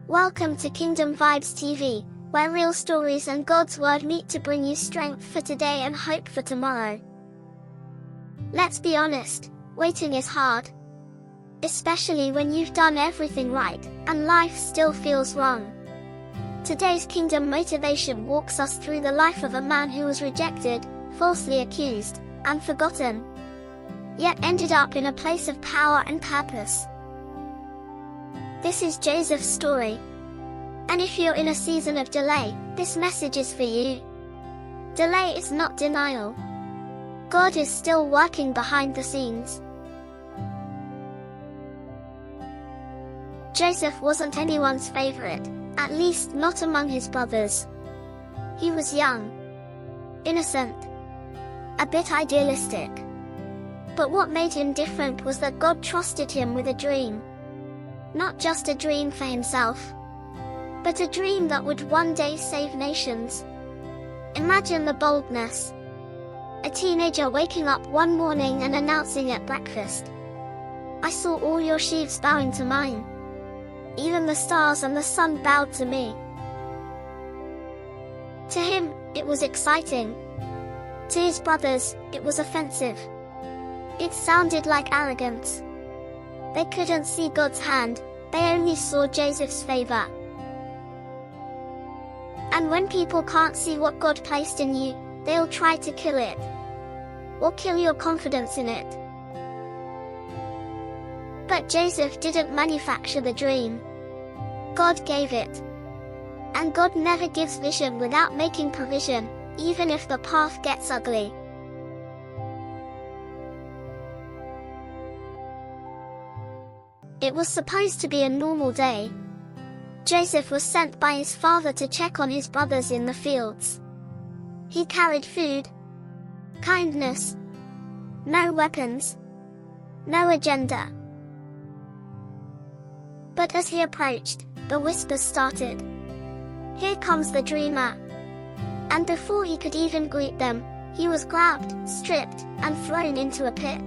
Welcome to Kingdom Vibes TV, where real stories and God's Word meet to bring you strength for today and hope for tomorrow. Let's be honest, waiting is hard. Especially when you've done everything right, and life still feels wrong. Today's Kingdom Motivation walks us through the life of a man who was rejected, falsely accused, and forgotten, yet ended up in a place of power and purpose. This is Joseph's story. And if you're in a season of delay, this message is for you. Delay is not denial. God is still working behind the scenes. Joseph wasn't anyone's favorite, at least not among his brothers. He was young, innocent, a bit idealistic. But what made him different was that God trusted him with a dream. Not just a dream for himself, but a dream that would one day save nations. Imagine the boldness. A teenager waking up one morning and announcing at breakfast, "I saw all your sheaves bowing to mine. Even the stars and the sun bowed to me." To him, it was exciting. To his brothers, it was offensive. It sounded like arrogance. They couldn't see God's hand, they only saw Joseph's favor. And when people can't see what God placed in you, they'll try to kill it. Or kill your confidence in it. But Joseph didn't manufacture the dream. God gave it. And God never gives vision without making provision, even if the path gets ugly. It was supposed to be a normal day. Joseph was sent by his father to check on his brothers in the fields. He carried food, kindness, no weapons, no agenda. But as he approached, the whispers started. "Here comes the dreamer." And before he could even greet them, he was grabbed, stripped, and thrown into a pit.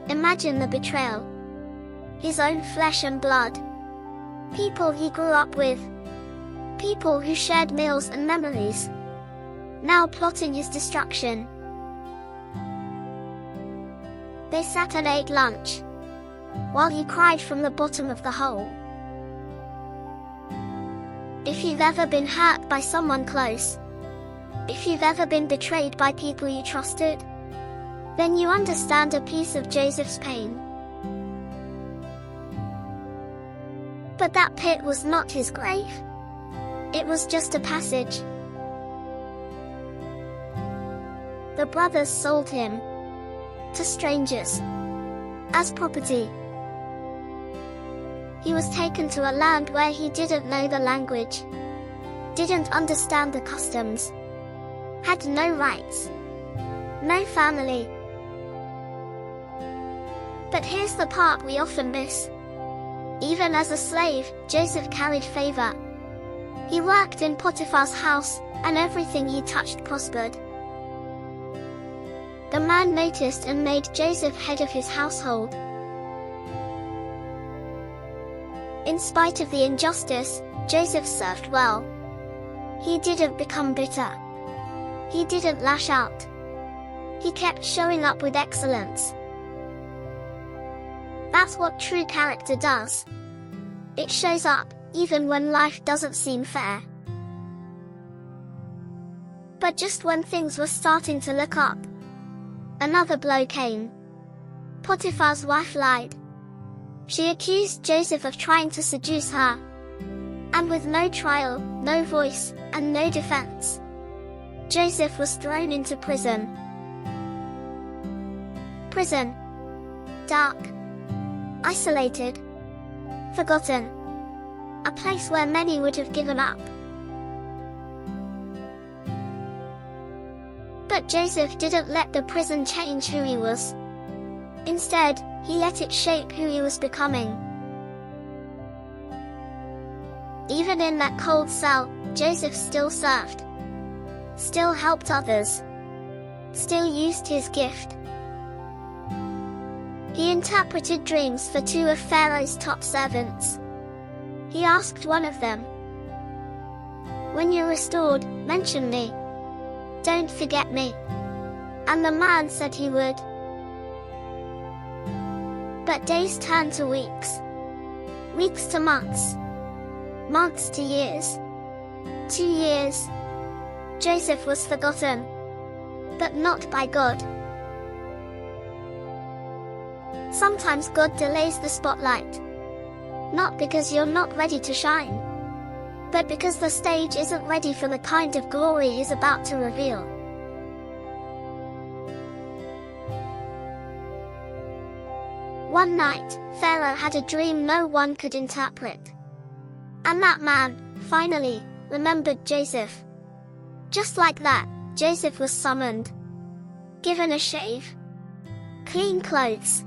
Imagine the betrayal. His own flesh and blood. People he grew up with. People who shared meals and memories. Now plotting his destruction. They sat and ate lunch, while he cried from the bottom of the hole. If you've ever been hurt by someone close, if you've ever been betrayed by people you trusted, then you understand a piece of Joseph's pain. But that pit was not his grave. It was just a passage. The brothers sold him to strangers as property. He was taken to a land where he didn't know the language, didn't understand the customs, had no rights, no family. But here's the part we often miss. Even as a slave, Joseph carried favor. He worked in Potiphar's house, and everything he touched prospered. The man noticed and made Joseph head of his household. In spite of the injustice, Joseph served well. He didn't become bitter. He didn't lash out. He kept showing up with excellence. That's what true character does. It shows up, even when life doesn't seem fair. But just when things were starting to look up, another blow came. Potiphar's wife lied. She accused Joseph of trying to seduce her. And with no trial, no voice, and no defense, Joseph was thrown into prison. Prison. Dark. Isolated. Forgotten. A place where many would have given up. But Joseph didn't let the prison change who he was. Instead, he let it shape who he was becoming. Even in that cold cell, Joseph still served. Still helped others. Still used his gift. He interpreted dreams for two of Pharaoh's top servants. He asked one of them, "When you're restored, mention me. Don't forget me." And the man said he would. But days turned to weeks. Weeks to months. Months to years. 2 years. Joseph was forgotten. But not by God. Sometimes God delays the spotlight. Not because you're not ready to shine, but because the stage isn't ready for the kind of glory He's about to reveal. One night, Pharaoh had a dream no one could interpret. And that man, finally, remembered Joseph. Just like that, Joseph was summoned, given a shave, clean clothes,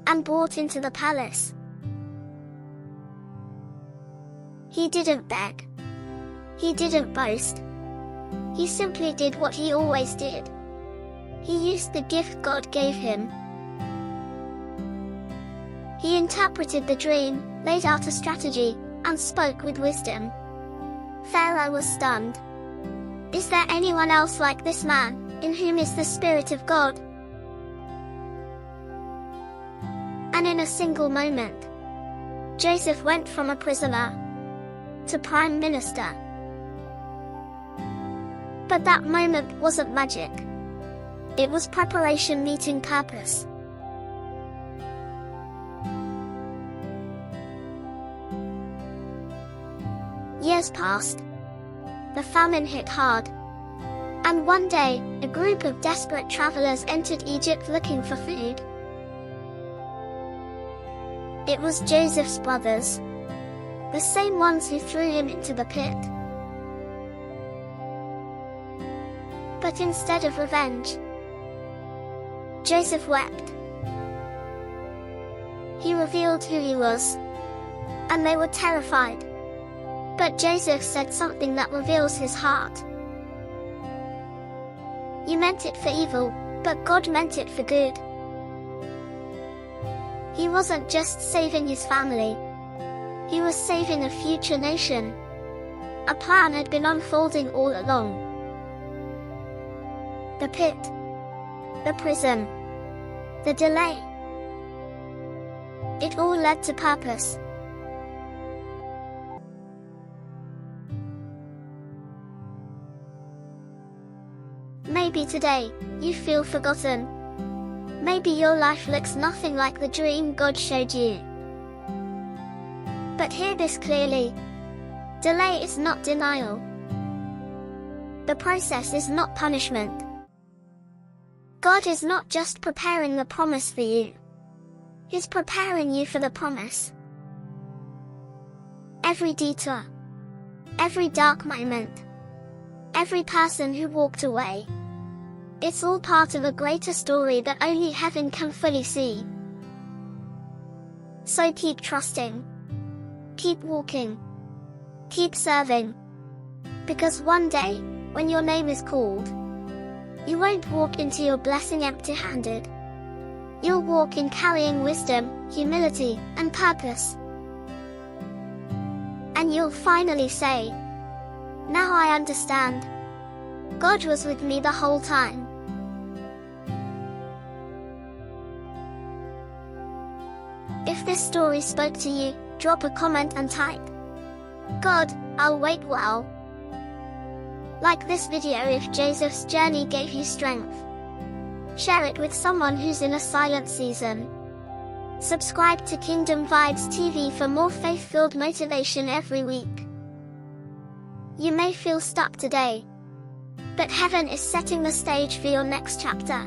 and brought into the palace. He didn't beg. He didn't boast. He simply did what he always did. He used the gift God gave him. He interpreted the dream, laid out a strategy, and spoke with wisdom. Pharaoh was stunned. Is there anyone else like this man, in whom is the Spirit of God? And in a single moment, Joseph went from a prisoner to Prime Minister. But that moment wasn't magic. It was preparation meeting purpose. Years passed. The famine hit hard. And one day, a group of desperate travelers entered Egypt looking for food. It was Joseph's brothers, the same ones who threw him into the pit. But instead of revenge, Joseph wept. He revealed who he was, and they were terrified. But Joseph said something that reveals his heart. You meant it for evil, but God meant it for good. He wasn't just saving his family. He was saving a future nation. A plan had been unfolding all along. The pit, the prison, the delay. It all led to purpose. Maybe today, you feel forgotten. Maybe your life looks nothing like the dream God showed you. But hear this clearly. Delay is not denial. The process is not punishment. God is not just preparing the promise for you. He's preparing you for the promise. Every detour, every dark moment, every person who walked away, it's all part of a greater story that only heaven can fully see. So keep trusting. Keep walking. Keep serving. Because one day, when your name is called, you won't walk into your blessing empty-handed. You'll walk in carrying wisdom, humility, and purpose. And you'll finally say, "Now I understand. God was with me the whole time." If this story spoke to you, drop a comment and type, "God, I'll wait well." Like this video if Joseph's journey gave you strength. Share it with someone who's in a silent season. Subscribe to Kingdom Vibes TV for more faith-filled motivation every week. You may feel stuck today, but heaven is setting the stage for your next chapter.